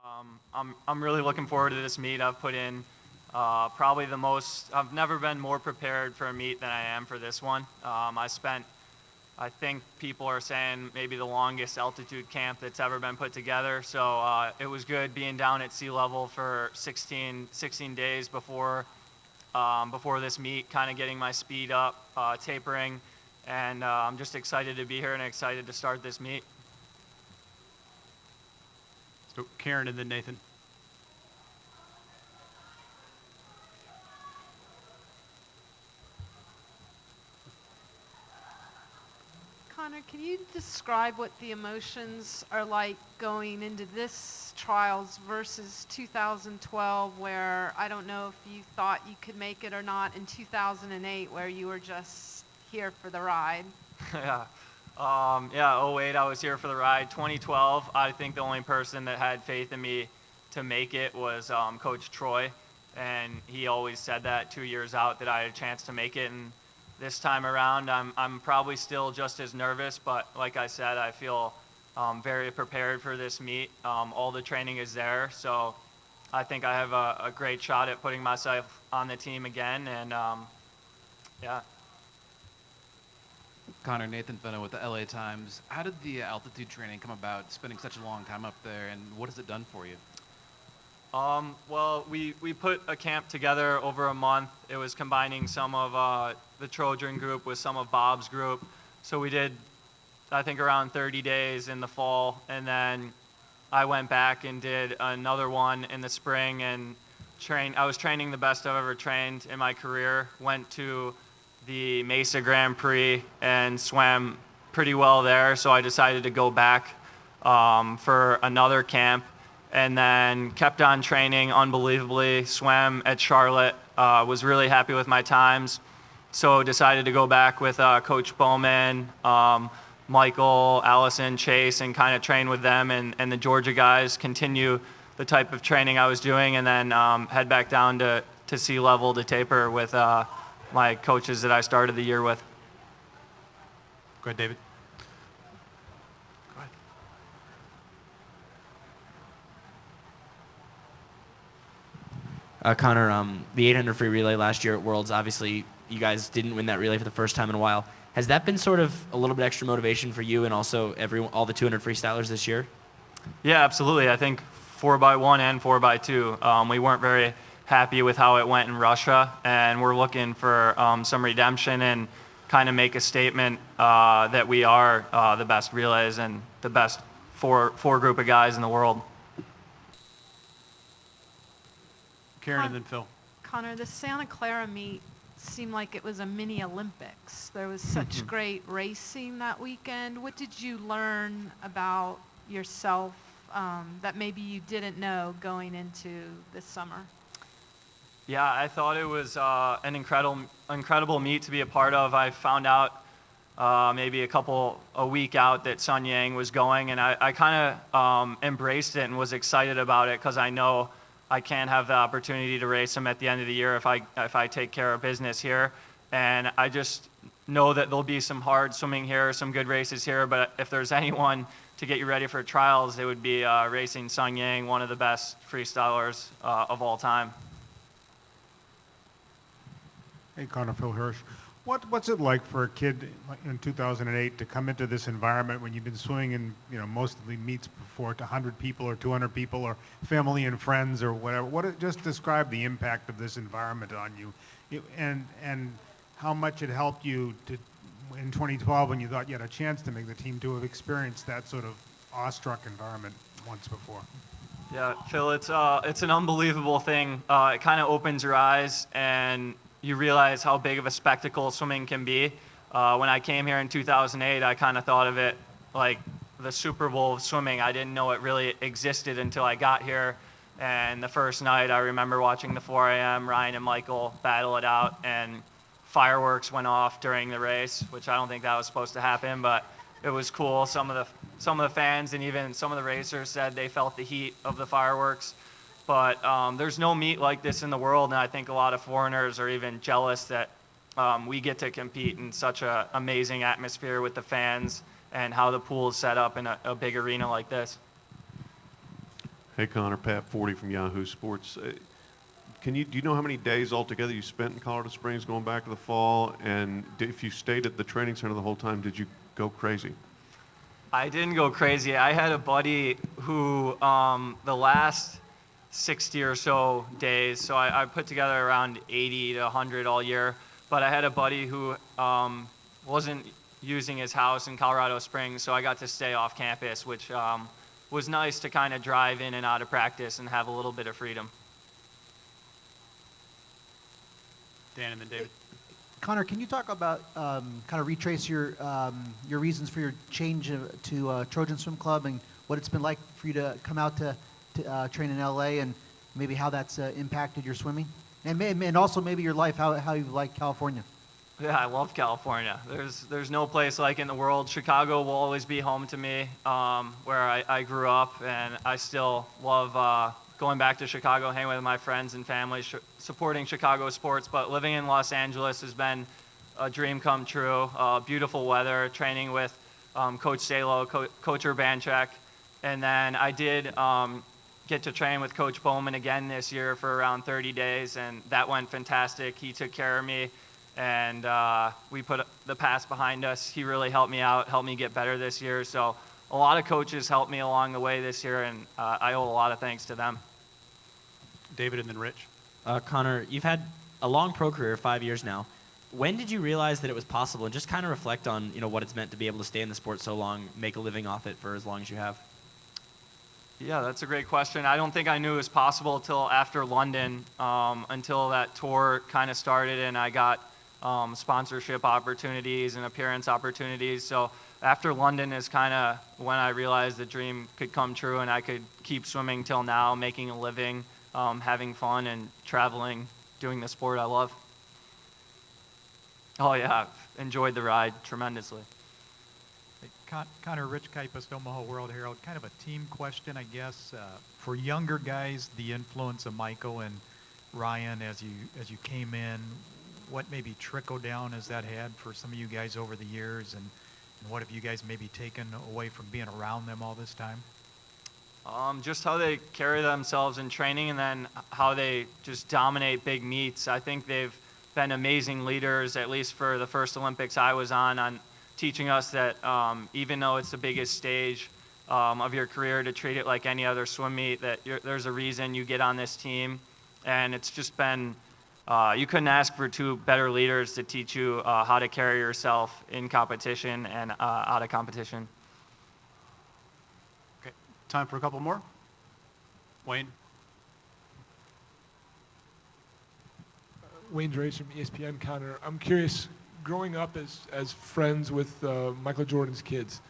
I'm really looking forward to this meet. I've put in probably the most. I've never been more prepared for a meet than I am for this one. I think people are saying maybe the longest altitude camp that's ever been put together. So it was good being down at sea level for 16 days before this meet, kind of getting my speed up, tapering, and I'm just excited to be here and excited to start this meet. So Karen and then Nathan. Conor, can you describe what the emotions are like going into this trials versus 2012, where I don't know if you thought you could make it or not, in 2008, where you were just here for the ride? Yeah. '08, I was here for the ride. 2012, I think the only person that had faith in me to make it was Coach Troy, and he always said that 2 years out that I had a chance to make it. And this time around, I'm probably still just as nervous, but like I said, I feel very prepared for this meet. All the training is there, so I think I have a great shot at putting myself on the team again, and yeah. Conor, Nathan Fenno with the LA Times. How did the altitude training come about, spending such a long time up there, and what has it done for you? Well, we put a camp together over a month. It was combining some of the Trojan group with some of Bob's group. So we did, I think, around 30 days in the fall, and then I went back and did another one in the spring and trained. I was training the best I've ever trained in my career. Went to the Mesa Grand Prix and swam pretty well there, so I decided to go back for another camp, and then kept on training unbelievably. Swam at Charlotte, was really happy with my times, so decided to go back with Coach Bowman, Michael, Allison, Chase, and kind of train with them and the Georgia guys, continue the type of training I was doing, and then head back down to sea level to taper with my coaches that I started the year with. Go ahead, David. Conor, the 800 free relay last year at Worlds, obviously you guys didn't win that relay for the first time in a while. Has that been sort of a little bit extra motivation for you and also all the 200 freestylers this year? Yeah, absolutely. I think 4x1 and 4x2. We weren't very happy with how it went in Russia, and we're looking for some redemption and kind of make a statement that we are the best relays and the best four group of guys in the world. Karen and then Phil. Conor, the Santa Clara meet seemed like it was a mini Olympics. There was such great racing that weekend. What did you learn about yourself that maybe you didn't know going into this summer? Yeah, I thought it was an incredible meet to be a part of. I found out maybe a week out that Sun Yang was going, and I kind of embraced it and was excited about it because I know I can have the opportunity to race him at the end of the year if I take care of business here. And I just know that there'll be some hard swimming here, some good races here, but if there's anyone to get you ready for trials, it would be racing Sun Yang, one of the best freestylers of all time. Hey, Conor, Phil Hirsch. What's it like for a kid in 2008 to come into this environment when you've been swimming in most of the meets before to 100 people or 200 people or family and friends or whatever? Just describe the impact of this environment on you, and how much it helped you in 2012 when you thought you had a chance to make the team to have experienced that sort of awestruck environment once before. Yeah, Phil, it's an unbelievable thing. It kind of opens your eyes and you realize how big of a spectacle swimming can be. When I came here in 2008, I kind of thought of it like the Super Bowl of swimming. I didn't know it really existed until I got here. And the first night, I remember watching the 4 a.m. Ryan and Michael battle it out, and fireworks went off during the race, which I don't think that was supposed to happen, but it was cool. Some of the fans and even some of the racers said they felt the heat of the fireworks. But there's no meet like this in the world, and I think a lot of foreigners are even jealous that we get to compete in such an amazing atmosphere with the fans and how the pool is set up in a big arena like this. Hey, Connor, Pat 40 from Yahoo Sports. Do you know how many days altogether you spent in Colorado Springs going back to the fall? And if you stayed at the training center the whole time, did you go crazy? I didn't go crazy. I had a buddy who the last 60 or so days, so I put together around 80 to 100 all year, but I had a buddy who wasn't using his house in Colorado Springs, so I got to stay off campus, which was nice to kind of drive in and out of practice and have a little bit of freedom. Dan and then David. Conor, can you talk about kind of retrace your reasons for your change to Trojan Swim Club and what it's been like for you to come out to train in LA and maybe how that's impacted your swimming and also maybe your life, how you like California? Yeah, I love California. There's no place like it in the world. Chicago will always be home to me, where I grew up, and I still love going back to Chicago, hanging with my friends and family, supporting Chicago sports. But living in Los Angeles has been a dream come true. Beautiful weather, training with Coach Salo, Coach Urbanchek, and then I did get to train with Coach Bowman again this year for around 30 days, and that went fantastic. He took care of me. And we put the past behind us. He really helped me out, helped me get better this year. So a lot of coaches helped me along the way this year, and I owe a lot of thanks to them. David and then Rich. Conor, you've had a long pro career, 5 years now. When did you realize that it was possible? And just kind of reflect on what it's meant to be able to stay in the sport so long, make a living off it for as long as you have. Yeah, that's a great question. I don't think I knew it was possible until after London, until that tour kind of started and I got sponsorship opportunities and appearance opportunities. So after London is kind of when I realized the dream could come true and I could keep swimming till now, making a living, having fun and traveling, doing the sport I love. Oh yeah, I've enjoyed the ride tremendously. Conor, Rich Kaipas, Omaha World Herald. Kind of a team question, I guess. For younger guys, the influence of Michael and Ryan as you came in, what maybe trickle down has that had for some of you guys over the years, and what have you guys maybe taken away from being around them all this time? Just how they carry themselves in training and then how they just dominate big meets. I think they've been amazing leaders, at least for the first Olympics I was on teaching us that even though it's the biggest stage of your career, to treat it like any other swim meet, that there's a reason you get on this team. And it's just been, you couldn't ask for two better leaders to teach you how to carry yourself in competition and out of competition. Okay, time for a couple more. Wayne. Wayne Drace from ESPN. Conor, I'm curious, growing up as friends with Michael Jordan's kids,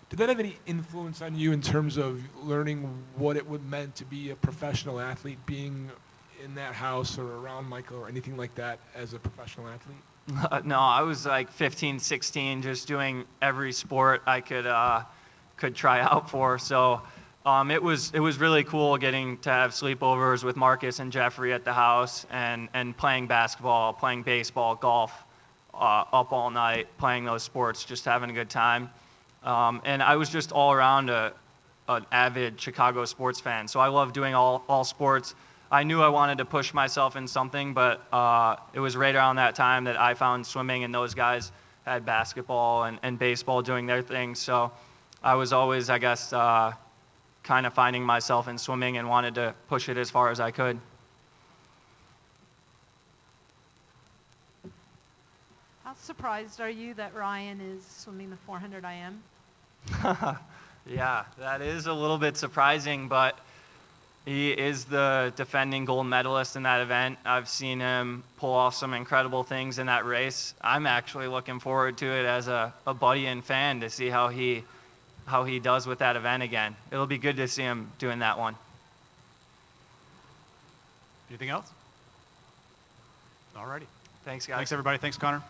did that have any influence on you in terms of learning what it would meant to be a professional athlete, being in that house or around Michael or anything like that as a professional athlete? No, I was like 15, 16, just doing every sport I could try out for. So it was really cool getting to have sleepovers with Marcus and Jeffrey at the house and playing basketball, playing baseball, golf, up all night, playing those sports, just having a good time. And I was just all around an avid Chicago sports fan. So I love doing all sports. I knew I wanted to push myself in something, but it was right around that time that I found swimming, and those guys had basketball and baseball doing their thing. So I was always, I guess, kind of finding myself in swimming and wanted to push it as far as I could. How surprised are you that Ryan is swimming the 400 IM? Yeah, that is a little bit surprising, but he is the defending gold medalist in that event. I've seen him pull off some incredible things in that race. I'm actually looking forward to it as a buddy and fan to see how he does with that event again. It'll be good to see him doing that one. Anything else? All righty. Thanks, guys. Thanks, everybody. Thanks, Conor.